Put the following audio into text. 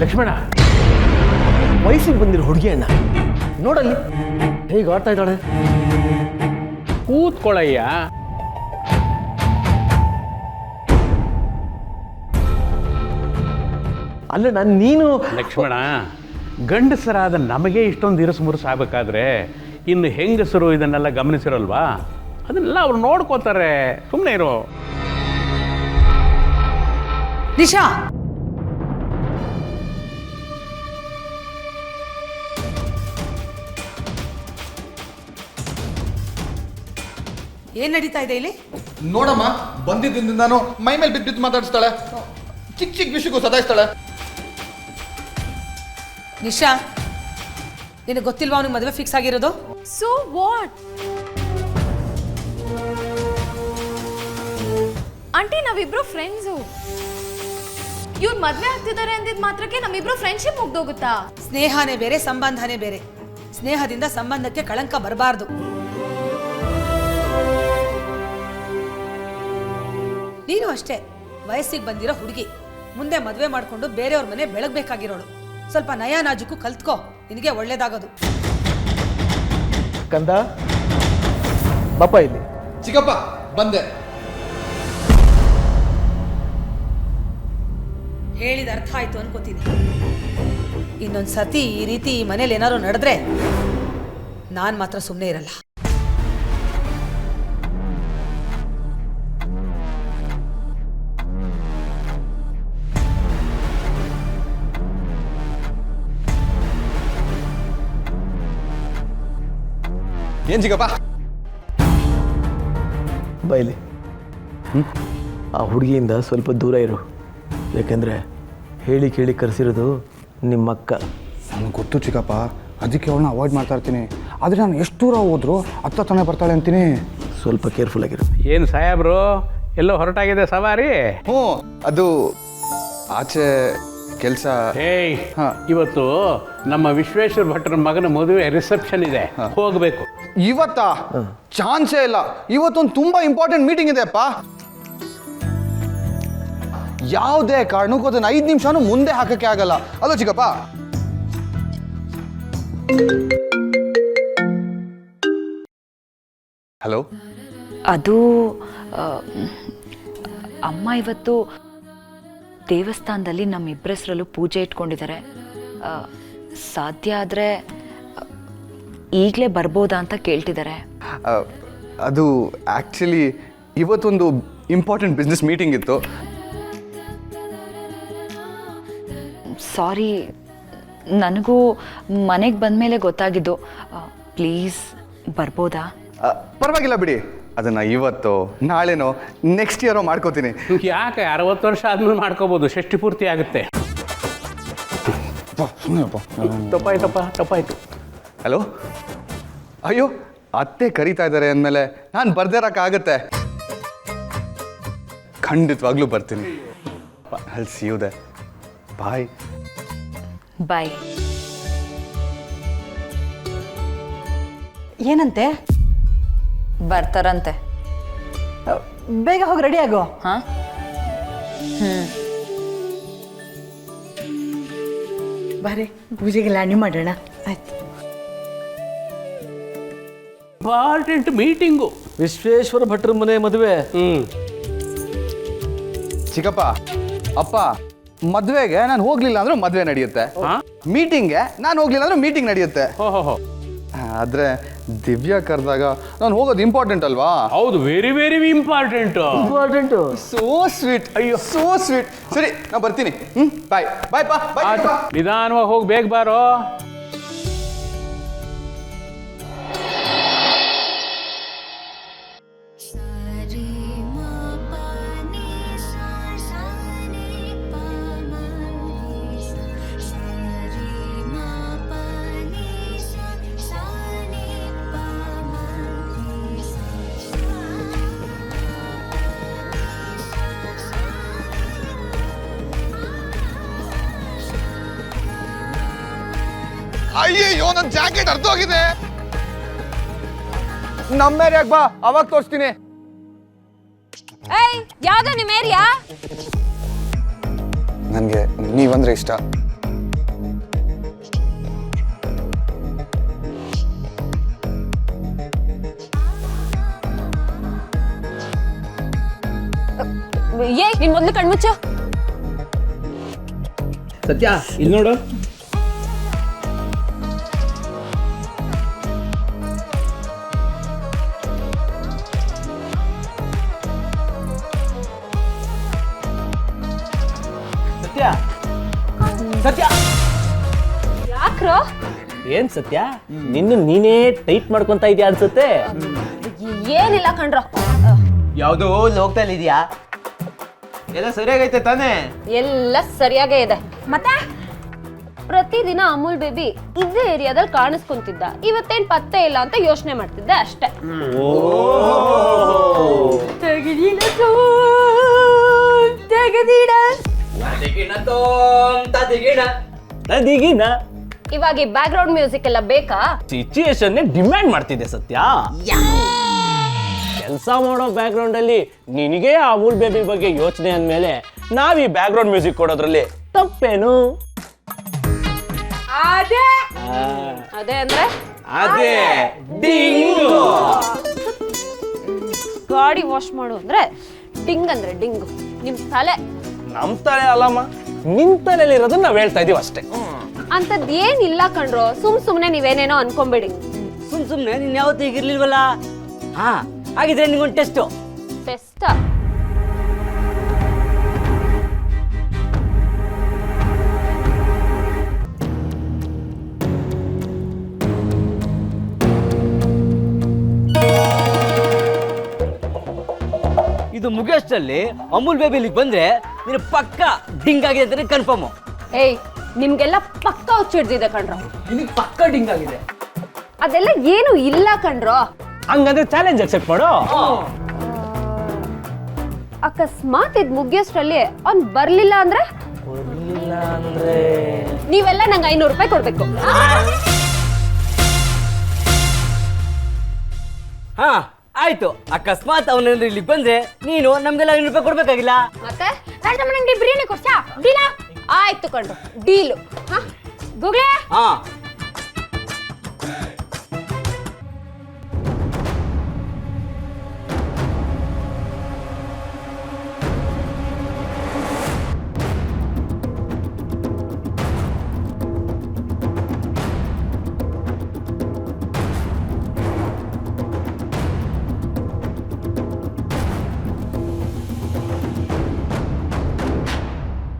ಲಕ್ಷ್ಮಣ, ವಯಸ್ಸಿಗೆ ಬಂದಿರೋ ಹುಡುಗಿ ಅಣ್ಣ ನೋಡಲ್ಲಿ ಹೇಗೆ ಆಡ್ತಾ ಇದ್ದಾಳೆ. ಕೂತ್ಕೊಳ್ಳಯ್ಯ. ಅಲ್ಲ ನೀನು ಲಕ್ಷ್ಮಣ, ಗಂಡಸರಾದ ನಮಗೆ ಇಷ್ಟೊಂದು ಇರಸು ಮುರುಸು ಆಗಬೇಕಾದ್ರೆ ಇನ್ನು ಹೆಂಗಸರು ಇದನ್ನೆಲ್ಲ ಗಮನಿಸಿರಲ್ವಾ? ಅದನ್ನೆಲ್ಲ ಅವ್ರು ನೋಡ್ಕೋತಾರೆ. ಸುಮ್ಮನೆ ಇರೋ. ನಿಶಾ, ಏನ್ ನಡೀತಾ ಇದೆ ಇಲ್ಲಿ? ನೋಡಮ್ಮ, ಬಂದಿದ್ದರಿಂದ ನಾನು ಮೈ ಮೇಲೆ ಬಿದ್ದು ಮಾತಾಡಿಸ್ತಾಳೆ, ಚಿಕ್ಕ ಚಿಕ್ಕ ವಿಷಯಕ್ಕೂ ಸದಾಯಿಸ್ತಾಳೆ. ನಿಶಾ, ನಿನಗೆ ಗೊತ್ತಿಲ್ವಾ ಅವನಿಗೆ ಮದುವೆ ಫಿಕ್ಸ್ ಆಗಿರೋದು? ಸೊ ವಾಟ್ ಆಂಟಿ, ನಾವಿಬ್ರು ಫ್ರೆಂಡ್ಸು. ಇವ್ರು ಮದ್ವೆ ಆಗ್ತಿದ್ದಾರೆ ಅಂದಿದ್ ಮಾತ್ರಕ್ಕೆ ನಮ್ಮಿಬ್ರು ಫ್ರೆಂಡ್ಶಿಪ್ ಮುಗ್ದೋಗುತ್ತಾ? ಸ್ನೇಹನೇ ಬೇರೆ, ಸಂಬಂಧನೇ ಬೇರೆ. ಸ್ನೇಹದಿಂದ ಸಂಬಂಧಕ್ಕೆ ಕಳಂಕ ಬರಬಾರ್ದು. ನೀನು ಅಷ್ಟೇ, ವಯಸ್ಸಿಗೆ ಬಂದಿರೋ ಹುಡುಗಿ, ಮುಂದೆ ಮದುವೆ ಮಾಡ್ಕೊಂಡು ಬೇರೆಯವ್ರ ಮನೆ ಬೆಳಗ್ಬೇಕಾಗಿರೋಳು. ಸ್ವಲ್ಪ ನಯ ನಾಜುಕು ಕಲ್ತ್ಕೋ, ನಿನಗೆ ಒಳ್ಳೇದಾಗೋದು. ಕಂದ ಬಾಪ ಇಲ್ಲಿ. ಚಿಕ್ಕಪ್ಪ ಬಂದೆ. ಹೇಳಿದ ಅರ್ಥ ಆಯ್ತು ಅನ್ಕೋತೀನಿ. ಇನ್ನೊಂದು ಸತಿ ಈ ರೀತಿ ಈ ಮನೇಲಿ ಏನಾದ್ರು ನಡೆದ್ರೆ ನಾನು ಮಾತ್ರ ಸುಮ್ಮನೆ ಇರಲ್ಲ. ಏನ್ ಚಿಕ್ಕಪ್ಪ? ಬೈಲಿ. ಆ ಹುಡುಗಿಯಿಂದ ಸ್ವಲ್ಪ ದೂರ ಇರು. ಯಾಕೆಂದರೆ ಹೇಳಿ ಕೇಳಿ ಕರೆಸಿರೋದು ನಿಮ್ಮಕ್ಕ. ನನಗೆ ಗೊತ್ತು ಚಿಕ್ಕಪ್ಪ, ಅದಕ್ಕೆ ಅವಳನ್ನ ಅವಾಯ್ಡ್ ಮಾಡ್ತಾ ಇರ್ತೀನಿ. ಆದರೆ ನಾನು ಎಷ್ಟು ದೂರ ಹೋದ್ರು ಅತ್ತ ತಾನೇ ಬರ್ತಾಳೆ ಅಂತೀನಿ. ಸ್ವಲ್ಪ ಕೇರ್ಫುಲ್ ಆಗಿರು. ಏನು ಸಾಹೇಬ್ರು, ಎಲ್ಲೋ ಹೊರಟಾಗಿದೆ ಸವಾರಿ? ಹ್ಞೂ, ಅದು ಆಚೆ ಕೆಲಸ. ಏಯ್, ಇವತ್ತು ನಮ್ಮ ವಿಶ್ವೇಶ್ವರ ಭಟ್ರ ಮಗನ ಮದುವೆ ರಿಸೆಪ್ಷನ್ ಇದೆ, ಹೋಗಬೇಕು. ಇವತ್ತಾ? ಚಾನ್ಸೇ ಇಲ್ಲ. ಇವತ್ತೊಂದು ತುಂಬ ಇಂಪಾರ್ಟೆಂಟ್ ಮೀಟಿಂಗ್ ಇದೆ ಅಪ್ಪ. ಯಾವುದೇ ಕಾರಣಕ್ಕೂ ಅದನ್ನು 5 ನಿಮಿಷನೂ ಮುಂದೆ ಹಾಕಕ್ಕೆ ಆಗಲ್ಲ. ಅಲ್ಲೋ ಚಿಕ್ಕಪ್ಪ? ಹಲೋ. ಅದು ಅಮ್ಮ ಇವತ್ತು ದೇವಸ್ಥಾನದಲ್ಲಿ ನಮ್ಮಿಬ್ಬರ ಹೆಸರಲ್ಲೂ ಪೂಜೆ ಇಟ್ಕೊಂಡಿದ್ದಾರೆ. ಸಾಧ್ಯ ಆದರೆ ಈಗಲೇ ಬರ್ಬೋದಾ ಅಂತ ಕೇಳ್ತಿದ್ದಾರೆ. ಅದು ಆ್ಯಕ್ಚುಲಿ ಇವತ್ತೊಂದು ಇಂಪಾರ್ಟೆಂಟ್ ಬಿಸ್ನೆಸ್ ಮೀಟಿಂಗ್ ಇತ್ತು. ಸಾರಿ, ನನಗೂ ಮನೆಗೆ ಬಂದಮೇಲೆ ಗೊತ್ತಾಗಿದ್ದು. ಪ್ಲೀಸ್ ಬರ್ಬೋದಾ? ಪರವಾಗಿಲ್ಲ ಬಿಡಿ, ಅದನ್ನು ಇವತ್ತು ನಾಳೆನೋ ನೆಕ್ಸ್ಟ್ ಇಯರೋ ಮಾಡ್ಕೋತೀನಿ. ಯಾಕೆ 60 ವರ್ಷ ಆದ್ಮೇಲೆ ಮಾಡ್ಕೋಬೋದು, ಷಷ್ಠಿ ಪೂರ್ತಿ ಆಗುತ್ತೆ. ತಪ್ಪಾಯ್ತು. ಹಲೋ. ಅಯ್ಯೋ, ಅತ್ತೆ ಕರೀತಾ ಇದ್ದಾರೆ ಅಂದಮೇಲೆ ನಾನು ಬರ್ದಿರೋಕ್ಕಾಗತ್ತೆ. ಖಂಡಿತವಾಗ್ಲೂ ಬರ್ತೀನಿ. ಅಲ್ಲಿ ಸಿಯುದೆ. ಬಾಯ್. ಬಾಯ್. ಏನಂತೆ? ಬರ್ತಾರಂತೆ. ಬೇಗ ಹೋಗಿ ರೆಡಿ ಆಗೋ. ಹಾಂ. ಬಾರಿ, ಪೂಜೆಗೆ ಲ್ಯಾಂಡಿ ಮಾಡೋಣ. ಆಯ್ತು. Important meeting. ವಿಶ್ವೇಶ್ವರ ಭಟ್ರ ಮನೆ ಮದುವೆ. ಚಿಕ್ಕಪ್ಪ, ಅಪ್ಪ, ಮದುವೆಗೆ ನಾನು ಹೋಗ್ಲಿಲ್ಲ ಅಂದ್ರೆ ಮದುವೆ ನಡೆಯುತ್ತೆ, ಮೀಟಿಂಗ್ಗೆ ನಾನು ಹೋಗ್ಲಿಲ್ಲ ಅಂದ್ರೆ ಮೀಟಿಂಗ್ ನಡೆಯುತ್ತೆ. ಆದ್ರೆ ದಿವ್ಯಾ ಕರೆದಾಗ ನಾನು ಹೋಗೋದು ಇಂಪಾರ್ಟೆಂಟ್ ಅಲ್ವಾ? ಹೌದು, very very important. So sweet. ಅಯ್ಯೋ, ಸೋ ಸ್ವೀಟ್. ಸರಿ, ನಾನು ಬರ್ತೀನಿ. ಬಾಯ್ ಬಾಯ್ ಪಾ. ಬಾಯ್. ನಿಧಾನವಾಗಿ ಹೋಗಿ ಬೇಗ ಬಾರೋ. ಅಯ್ಯಯ್ಯೋ, ನನ್ನ ಜಾಕೆಟ್ ಅರ್ಧ ಹೋಗಿದೆ. ನಮ್ಮ ಏರಿಯಾಗ ಬಾ, ಅವಾಗ ತೋರಿಸ್ತೀನಿ. ಯಾವ್ದು ನಿಮ್ಮ ಏರಿಯಾ? ನನಗೆ ನೀವಂದ್ರೆ ಇಷ್ಟ. ಏ ನೀನ್ ಮೊದ್ಲು ಕಣ್ಮುಚ್ಚು. ಸತ್ಯ ಇಲ್ಲಿ ನೋಡು. ಸತ್ಯ ಸತ್ಯ ಯಾಕ್ರೋ? ಏನ್ ಸತ್ಯ ನಿನ್ನ ನೀನೇ ಟೈಟ್ ಮಾಡ್ಕೊಂತ ಇದೆಯಾ ಅನ್ಸುತ್ತೆ. ಏನಿಲ್ಲ ಕಣ್ರೋ. ಯಾವ್ದೋ ಲೋಕದಲ್ಲಿ ಇದೆಯಾ? ಎಲ್ಲ ಸರಿಯಾಗೈತೆ ತಾನೇ? ಎಲ್ಲ ಸರಿಯಾಗೇ ಇದೆ. ಮತ್ತೆ ಪ್ರತಿದಿನ ಅಮೂಲ್ ಬೇಬಿ ಇದೇ ಏರಿಯಾದಲ್ಲಿ ಕಾಣಿಸ್ಕೊಂತಿದ್ದ. ಇವತ್ತೇನ್ ಪತ್ತೆ ಇಲ್ಲ ಅಂತ ಯೋಚನೆ ಮಾಡ್ತಿದ್ದೆ ಅಷ್ಟೇ. ಇವಾಗ ಈ ಬ್ಯಾಕ್ ಗ್ರೌಂಡ್ ಮ್ಯೂಸಿಕ್ ಎಲ್ಲ ಬೇಕಾ? ಸಿಚುಯೇಷನ್ ಡಿಮ್ಯಾಂಡ್ ಮಾಡ್ತಿದೆ ಸತ್ಯ. ಕೆಲಸ ಮಾಡೋ ಬ್ಯಾಕ್ ಗ್ರೌಂಡ್ ಅಲ್ಲಿ ನಿನಗೆ ಅಮೂಲ್ ಬೇಬಿ ಬಗ್ಗೆ ಯೋಚನೆ ಅಂದ್ಮೇಲೆ ನಾವ್ ಈ ಬ್ಯಾಕ್ ಗ್ರೌಂಡ್ ಮ್ಯೂಸಿಕ್ ಕೊಡೋದ್ರಲ್ಲಿ ತಪ್ಪೇನು? ಅದೇ ಅಂದ್ರೆ ಅದೇ ಡಿಂಗು. ಗಾಡಿ ವಾಶ್ ಮಾಡು ಅಂದ್ರೆ ಡಿಂಗ್ ಅಂದ್ರೆ ಡಿಂಗು. ನಿಮ್ ತಲೆ ನಮ್ ತಲೆ ಅಲ್ಲಮ್ಮ, ನಿನ್ ತಲೆಯಲ್ಲಿ ಇರೋದನ್ನ ನಾವ್ ಹೇಳ್ತಾ ಇದೀವಿ ಅಷ್ಟೇ. ಅಂತದ್ ಏನಿಲ್ಲ ಕಣ್ರೋ. ಸುಮ್ನೆ ನೀವೇನೇನೋ ಅನ್ಕೊಂಬೇಡಿ. ಸುಮ್ನೆ ನೀನ್ ಯಾವತ್ತೂ ಈಗಿರ್ಲಿಲ್ವಲ್ಲ. ಹಾ ಹಾಗಿದ್ರೆ ನಿಮ್ಗೊಂದು ಟೆಸ್ಟು. ಟೆಸ್ಟ್ ಇದು ಮುಗಿಯೋಷ್ಟರಲ್ಲಿ ಅಮೂಲ್ ಬೇಬಿ ಇಲ್ಲಿಗೆ ಬಂದ್ರೆ ನೀನು ಪಕ್ಕ ಡಿಂಗ್ ಆಗಿದೆ ಅಂತಾನೆ ಕನ್ಫರ್ಮ್. ಏಯ್ ನಿಮ್ಗೆಲ್ಲ ಪಕ್ಕ ಹುಚ್ಚಿಡ್ದಿದೆ ಕಣ್ರೋ. ನಿನಗೆ ಪಕ್ಕ ಡಿಂಗ್ ಆಗಿದೆ. ಅದೆಲ್ಲ ಏನು ಇಲ್ಲ ಕಣ್ರೋ. ಹಂಗಂದ್ರೆ ಚಾಲೆಂಜ್ ಅಕ್ಸೆಪ್ಟ್ ಮಾಡು. ಅಕಸ್ಮಾತ್ ಇದ್ ಮುಗಿಯೋಷ್ಟ್ರಲ್ಲಿ ಅವ್ನ್ ಬರ್ಲಿಲ್ಲ ಅಂದ್ರೆ ನೀವೆಲ್ಲ ನಂಗೆ 500 ರೂಪಾಯಿ ಕೊಡ್ಬೇಕು. ಹಾ ಆಯ್ತು. ಅಕಸ್ಮಾತ್ ಅವನೇಂದ್ರೆ ಇಲ್ಲಿಗೆ ಬಂದ್ರೆ ನೀನು ನಮ್ಗೆಲ್ಲ 500 ರೂಪಾಯಿ ಕೊಡ್ಬೇಕಾಗಿಲ್ಲ. ಮತ್ತೆ ನಂಗೆ ಬಿರಿಯಾನಿ ಕೊಡ್ಸಾ? ಡೀಲಾ? ಆಯ್ತು ಕಣ್ರು, ಡೀಲು. ಹಾ ಗೂಗ್ಲೆ ಹಾ